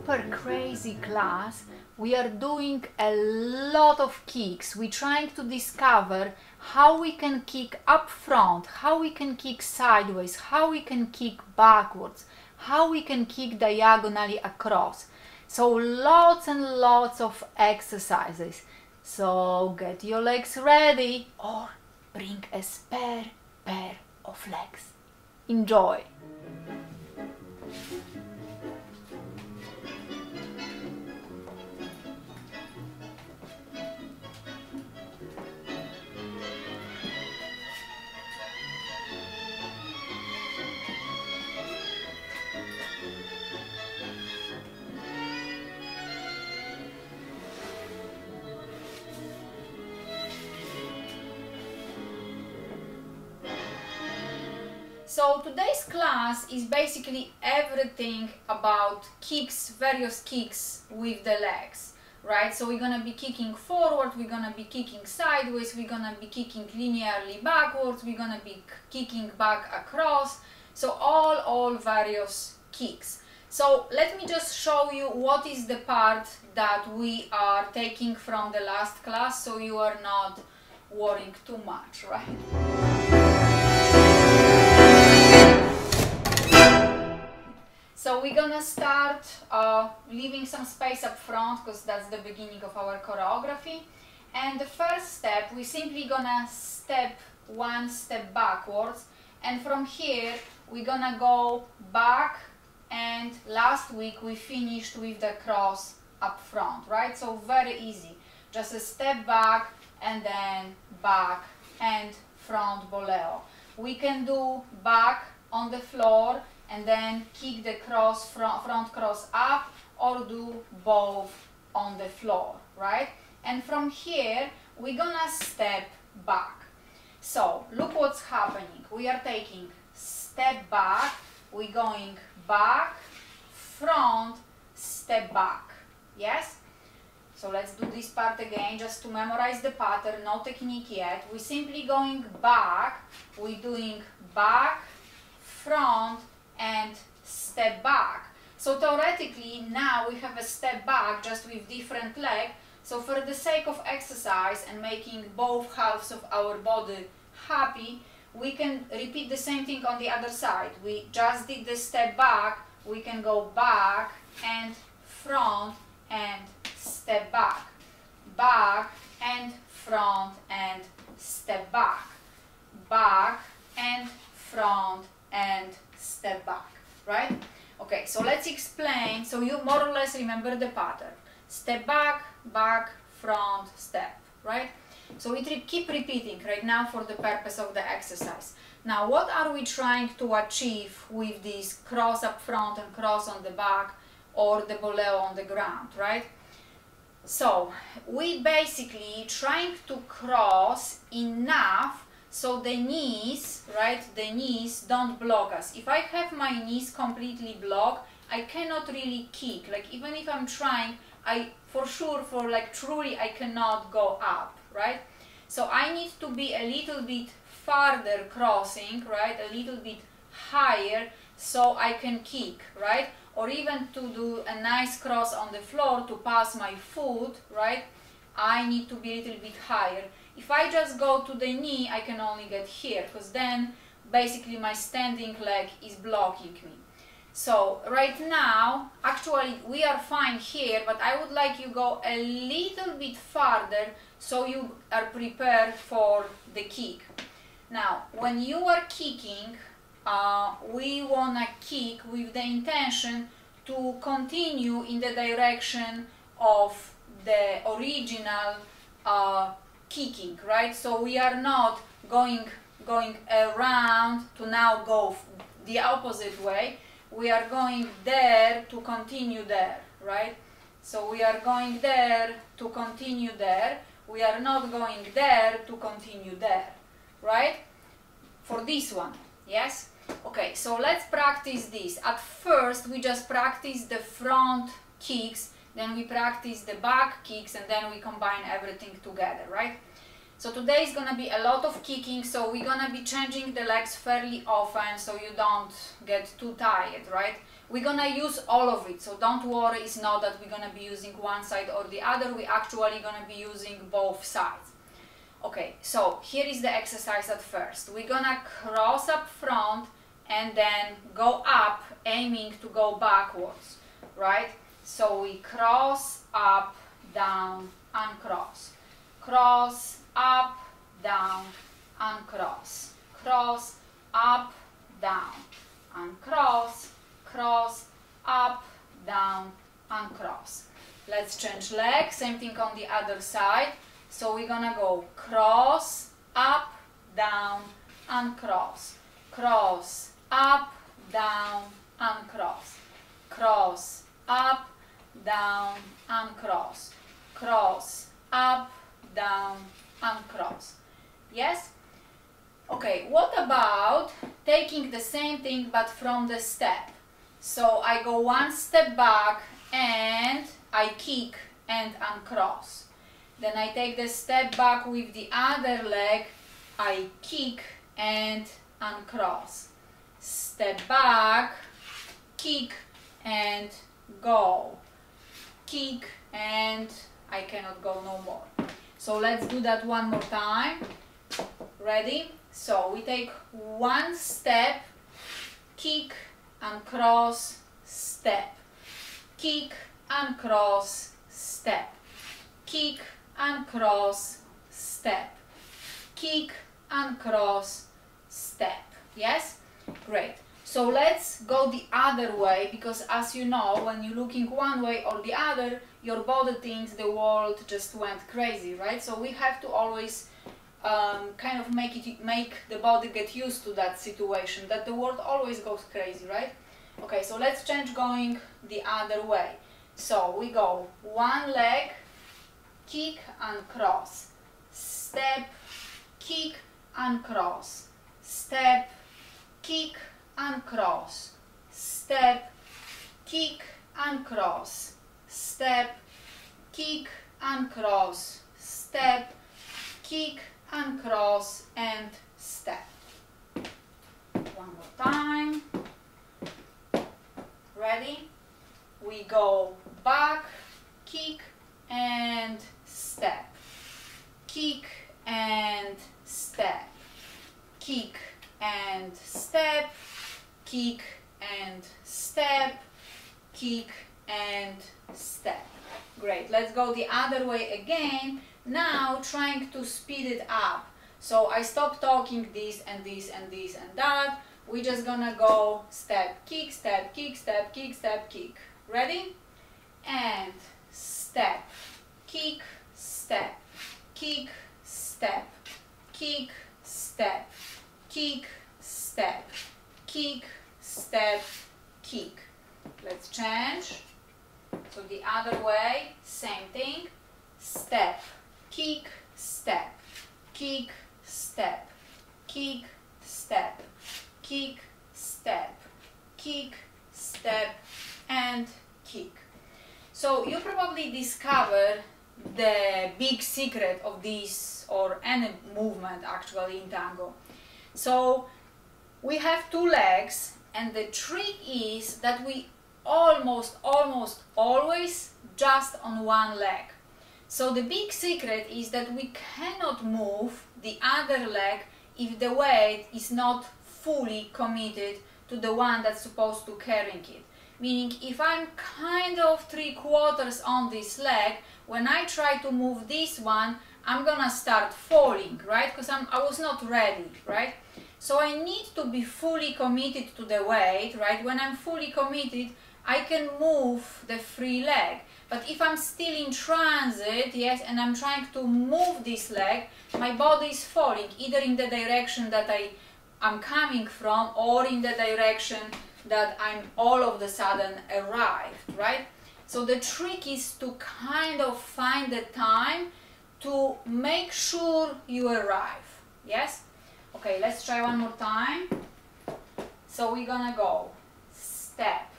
super crazy class. We are doing a lot of kicks. We're trying to discover how we can kick up front, how we can kick sideways, how we can kick backwards, how we can kick diagonally across. So lots and lots of exercises. So get your legs ready or bring a spare pair of legs. Enjoy! So today's class is basically everything about kicks, various kicks with the legs, right? So we're gonna be kicking forward, we're gonna be kicking sideways, we're gonna be kicking linearly backwards, we're gonna be kicking back across. So all various kicks. So let me just show you what is the part that we are taking from the last class, so you are not worrying too much, right? So we're gonna start leaving some space up front because that's the beginning of our choreography. And the first step, we're simply gonna step one step backwards, and from here we're gonna go back, and last week we finished with the cross up front, right? So very easy, just a step back and then back and front boleo. We can do back on the floor and then kick the cross front cross up, or do both on the floor, right? And from here we're gonna step back. So look what's happening. We are taking step back, we're going back, front, step back. Yes? So let's do this part again just to memorize the pattern, no technique yet. We're simply going back, we're doing back, front, and step back. So theoretically now we have a step back just with different leg. So for the sake of exercise and making both halves of our body happy, we can repeat the same thing on the other side. We just did the step back, we can go back and front and step back, back and front and step back, back and front and step back, right? Okay, so let's explain, so you more or less remember the pattern. Step back, back, front, step, right? So we keep repeating right now for the purpose of the exercise. Now, what are we trying to achieve with this cross up front and cross on the back, or the boleo on the ground, right? So we basically trying to cross enough so the knees, right, the knees don't block us. If I have my knees completely blocked, I cannot really kick. Like even if I'm trying, for truly I cannot go up, right? So I need to be a little bit farther crossing, right, a little bit higher so I can kick, right? Or even to do a nice cross on the floor to pass my foot, right, I need to be a little bit higher. If I just go to the knee, I can only get here, because then basically my standing leg is blocking me. So right now, actually we are fine here, but I would like you go a little bit farther so you are prepared for the kick. Now, when you are kicking, we wanna kick with the intention to continue in the direction of the original kicking, right? So we are not going around to now go the opposite way. We are going there to continue there, right? So we are going there to continue there. We are not going there to continue there, right? For this one, yes? Okay, so let's practice this. At first, we just practice the front kicks, then we practice the back kicks, and then we combine everything together, right? So today is gonna be a lot of kicking, so we're gonna be changing the legs fairly often so you don't get too tired, right? We're gonna use all of it, so don't worry, it's not that we're gonna be using one side or the other, we're actually gonna be using both sides. Okay, so here is the exercise at first. We're gonna cross up front and then go up, aiming to go backwards, right? So we cross, up, down, uncross. Cross, up, down, uncross. Cross, up, down, uncross. Cross, up, down, uncross. Let's change leg, same thing on the other side. So we're gonna go cross, up, down, uncross. Cross, up, down, uncross. Cross, up, down, uncross. Cross, up, down, uncross. Yes? Okay, what about taking the same thing but from the step? So I go one step back and I kick and uncross. Then I take the step back with the other leg, I kick and uncross. Step back, kick and go. Kick and I cannot go no more. So let's do that one more time. Ready? So we take one step, kick, uncross, step. Kick, uncross, step. Kick, uncross, step. Kick, uncross, step. Yes? Great. So let's go the other way, because as you know, when you're looking one way or the other, your body thinks the world just went crazy, right? So we have to always kind of make the body get used to that situation, that the world always goes crazy, right? Okay, so let's change going the other way. So we go one leg, kick and cross, step, kick and cross, step, kick and cross, step, kick and cross, step, kick and cross, step, kick and cross and step. One more time. Ready? We go back, kick and step, kick and step, kick and step, kick and step, kick and step. Great, let's go the other way again. Now trying to speed it up. So I stop talking this and this and this and that. We're just gonna go step, kick, step, kick, step, kick, step, kick. Ready? And step, kick, step, kick, step, kick, step, kick, step, kick, step, kick. Let's change. So the other way, same thing. Step, kick, step, kick, step, kick, step, kick, step, kick, step, and kick. So you probably discovered the big secret of this, or any movement actually in tango. So we have two legs, and the trick is that we almost always just on one leg. So the big secret is that we cannot move the other leg if the weight is not fully committed to the one that's supposed to carrying it. Meaning, if I'm kind of 3/4 on this leg, when I try to move this one, I'm gonna start falling, right? Because I was not ready, right? So I need to be fully committed to the weight, right? When I'm fully committed, I can move the free leg. But if I'm still in transit, yes, and I'm trying to move this leg, my body is falling, either in the direction that I'm coming from, or in the direction that I'm all of a sudden arrived, right? So the trick is to kind of find the time to make sure you arrive, yes? Okay, let's try one more time. So we're gonna go step,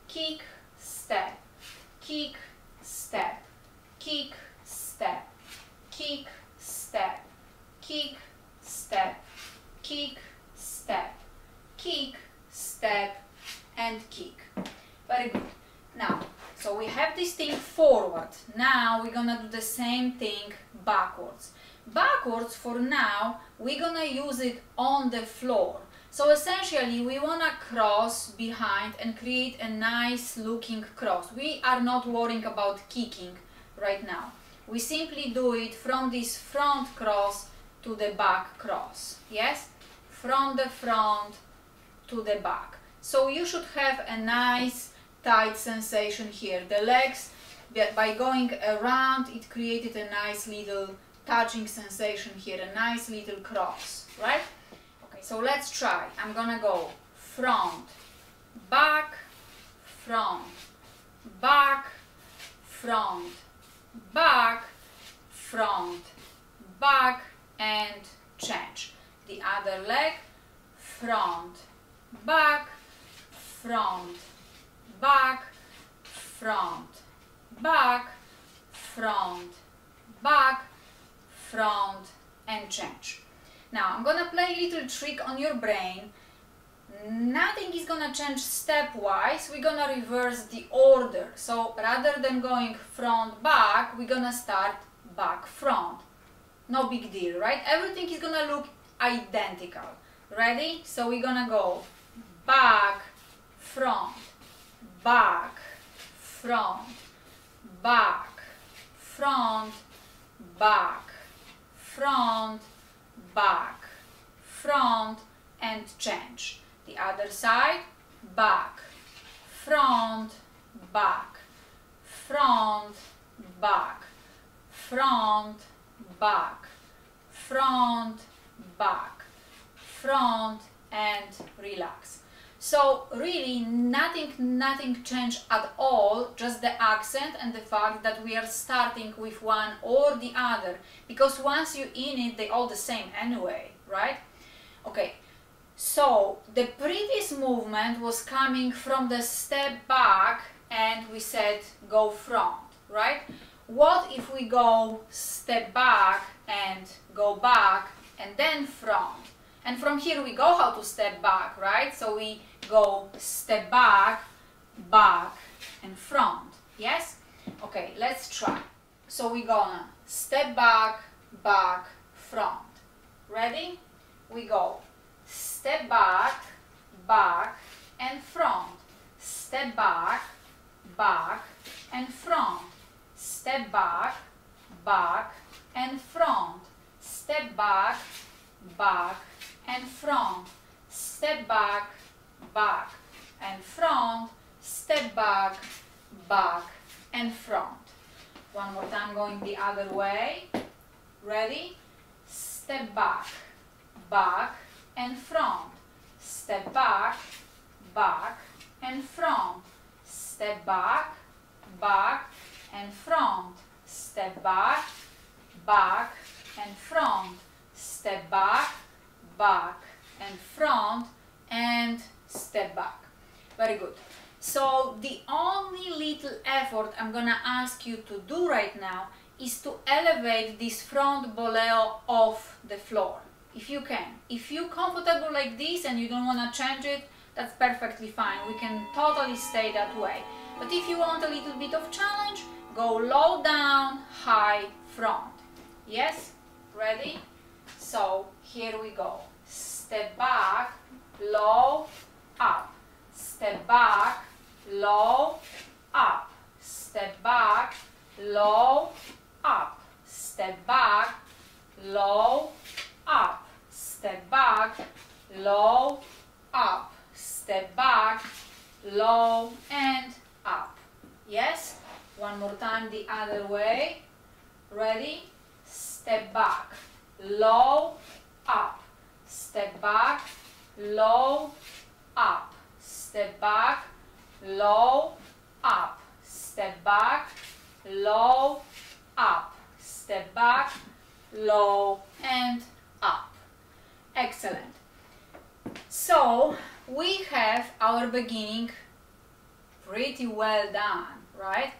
kick, step, kick, step, kick, step, kick, step, kick, step, kick, step, kick, step, and kick. Very good. Now, so we have this thing forward. Now we're gonna do the same thing backwards. Backwards, for now, we're gonna use it on the floor. So essentially, we wanna cross behind and create a nice looking cross. We are not worrying about kicking right now. We simply do it from this front cross to the back cross. Yes? From the front to the back. So you should have a nice tight sensation here. The legs, by going around, it created a nice little touching sensation here, a nice little cross, right? Okay, so let's try. I'm gonna go front, back, front, back, front, back, front, back, and change. The other leg, front, back, front, back, front, back, front, back, front, and change. Now I'm gonna play a little trick on your brain. Nothing is gonna change stepwise. We're gonna reverse the order. So rather than going front back, we're gonna start back front. No big deal, right? Everything is gonna look identical. Ready? So we're gonna go back, front, back, front, back, front, back, front, back, front, and change. The other side, back, front, back, front, back, front, back, front, back, front, and relax. So really nothing changed at all, just the accent and the fact that we are starting with one or the other, because once you're in it, they're all the same anyway, right? Okay, so the previous movement was coming from the step back and we said go front, right? What if we go step back and go back and then front? And from here we go how to step back, right? So we go step back, back, and front. Yes? Okay, let's try. So we're gonna step back, back, front. Ready? We go step back, back, and front. Step back, back, and front. Step back, back, and front. Step back, back, and front. Step back, back, and front. Step back, back, and front. One more time, going the other way. Ready? Step back, back, and front. Step back, back, and front. Step back, back, and front. Step back, back, and front. Step back, back, and front, and step back. Very good. So the only little effort I'm gonna ask you to do right now is to elevate this front boleo off the floor, if you can. If you're comfortable like this and you don't want to change it, that's perfectly fine. We can totally stay that way. But if you want a little bit of challenge, go low down, high front. Yes? Ready? So here we go. Step back, low, up. Step back, low, up. Step back, low, up. Step back, low, up. Step back, low, up. Step back, low, and up. Yes? One more time the other way. Ready? Step back, low, up. Step back, low, up. Step back, low, up. Step back, low, up. Step back, low, and up. Excellent. So we have our beginning pretty well done, right?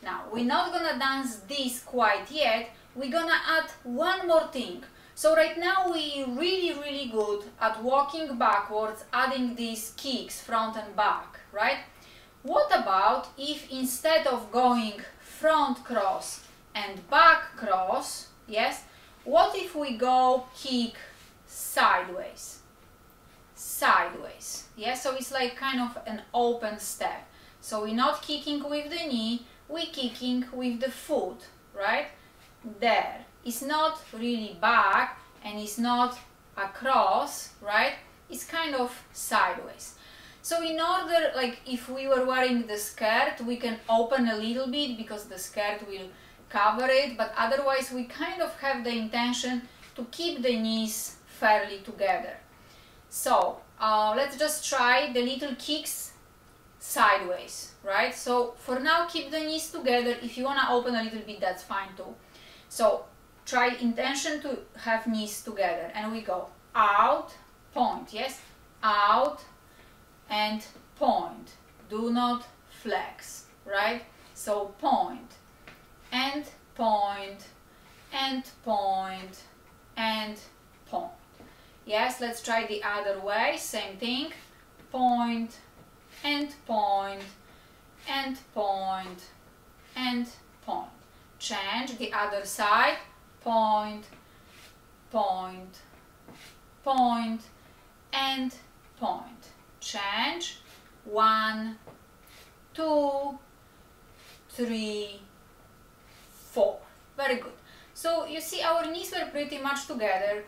Now we're not gonna dance this quite yet. We're gonna add one more thing. So right now we really good at walking backwards, adding these kicks front and back, right? What about if instead of going front cross and back cross, yes, what if we go kick sideways? Sideways, yes, so it's like kind of an open step. So we're not kicking with the knee, we're kicking with the foot, right? There. It's not really back and it's not across, right? It's kind of sideways. So in order, like if we were wearing the skirt, we can open a little bit because the skirt will cover it, but otherwise we kind of have the intention to keep the knees fairly together. So let's just try the little kicks sideways, right? So for now keep the knees together. If you want to open a little bit, that's fine too. So try intention to have knees together, and we go out, point, yes, out and point. Do not flex, right? So point and point and point and point. Yes, let's try the other way, same thing, point and point and point and point. Change the other side, point, point, point and point. Change, 1, 2, 3, 4. Very good. So you see our knees were pretty much together.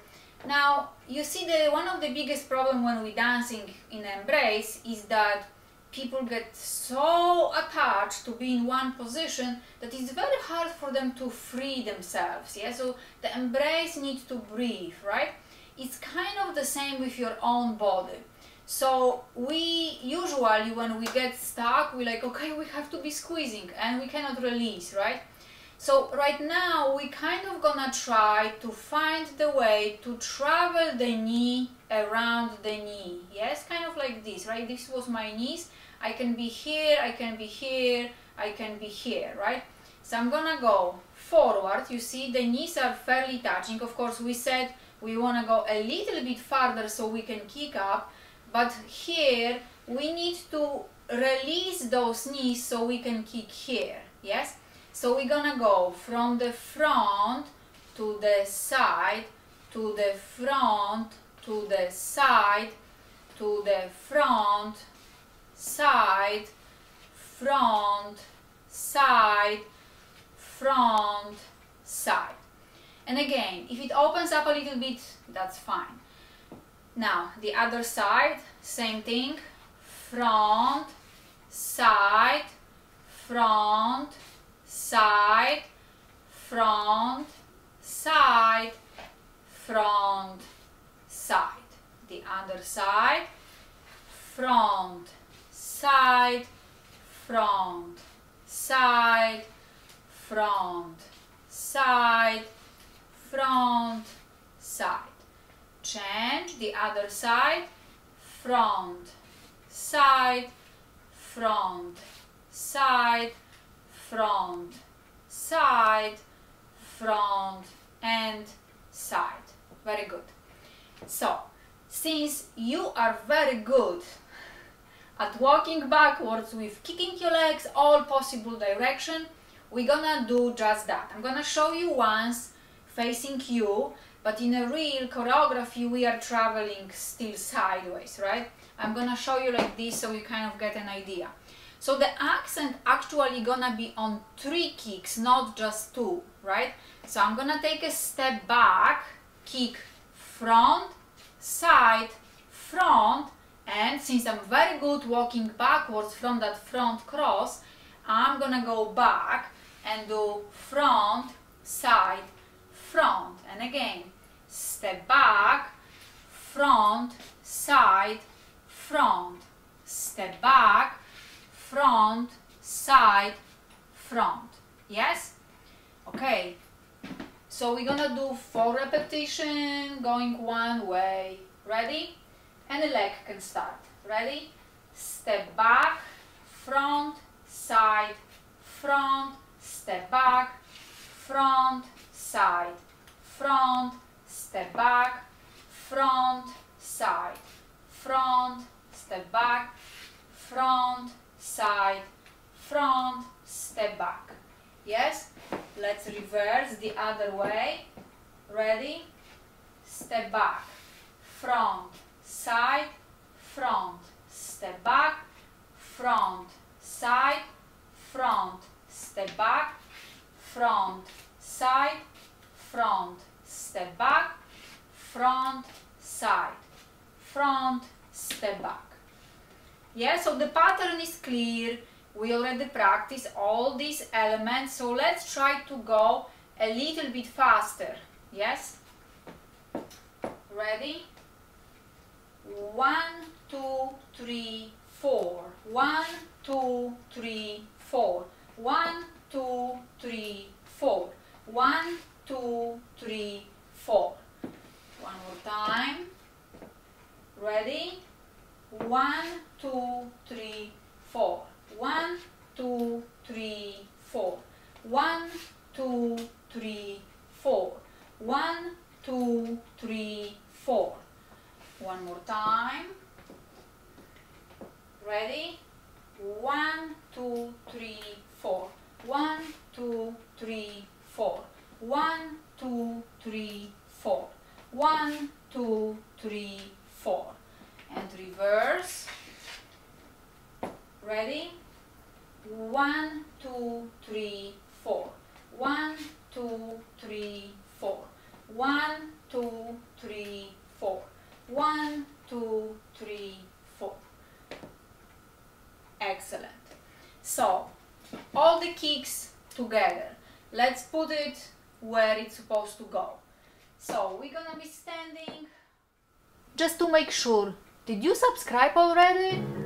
Now you see one of the biggest problems when we're dancing in embrace is that people get so attached to be in one position that it's very hard for them to free themselves. Yeah, so the embrace needs to breathe, right? It's kind of the same with your own body. So we usually, when we get stuck, we're like, okay, we have to be squeezing and we cannot release, right? So right now we kind of gonna try to find the way to travel the knee around the knee. Yes, kind of like this, right? This was my knees. I can be here, I can be here, I can be here, right? So I'm gonna go forward. You see the knees are fairly touching. Of course we said we wanna go a little bit farther so we can kick up, but here we need to release those knees so we can kick here. Yes, so we're gonna go from the front to the side, to the front, to the side, to the front, side, front, side, front, side. And again, if it opens up a little bit, that's fine. Now the other side, same thing, front, side, front, side, front, side, front, side. The other side, front, side, front, side, front, side, front, side. Change the other side, front, side, front, side, front, side, front and side. Very good. So since you are very good at walking backwards with kicking your legs all possible direction, we're gonna do just that. I'm gonna show you once facing you, but in a real choreography we are traveling still sideways, right? I'm gonna show you like this so you kind of get an idea. So the accent actually gonna be on 3 kicks, not just 2, right? So I'm gonna take a step back, kick front, side, front, and since I'm very good walking backwards from that front cross, I'm gonna go back and do front, side, front. And again, step back, front, side, front, step back, front, side, front. Yes? Okay. So we're gonna do 4 repetitions going one way. Ready? And the leg can start. Ready? Step back, front, side, front, step back, front, side, front, step back, front, side, front, step back, front, side, front, step back. Yes? Let's reverse the other way. Ready? Step back, front, side, front, step back, front, side, front, step back, front, side, front, step back, front, side, front, step back. Yeah, so the pattern is clear. We already practiced all these elements, so let's try to go a little bit faster. Yes? Ready? 1, 2, 3, 4. 1, 2, 3, 4. 1, 2, 3, 4. 1, 2, 3, 4. One more time. Ready? 1, 2, 3, 4. 1, 2, 3, 4. 1, 2, 3, 4. 1, 2, 3, 4. One more time. Ready? 1, 2, 3, 4. 1, 2, 3, 4. 1, 2, 3, 4. 1, 2, 3, 4. And reverse. Ready? 1, 2, 3, 4. 1, 2, 3, 4. 1, 2, 3, 4. 1, 2, 3, 4. Excellent. So, all the kicks together. Let's put it where it's supposed to go. So, we're gonna be standing. Just to make sure, did you subscribe already?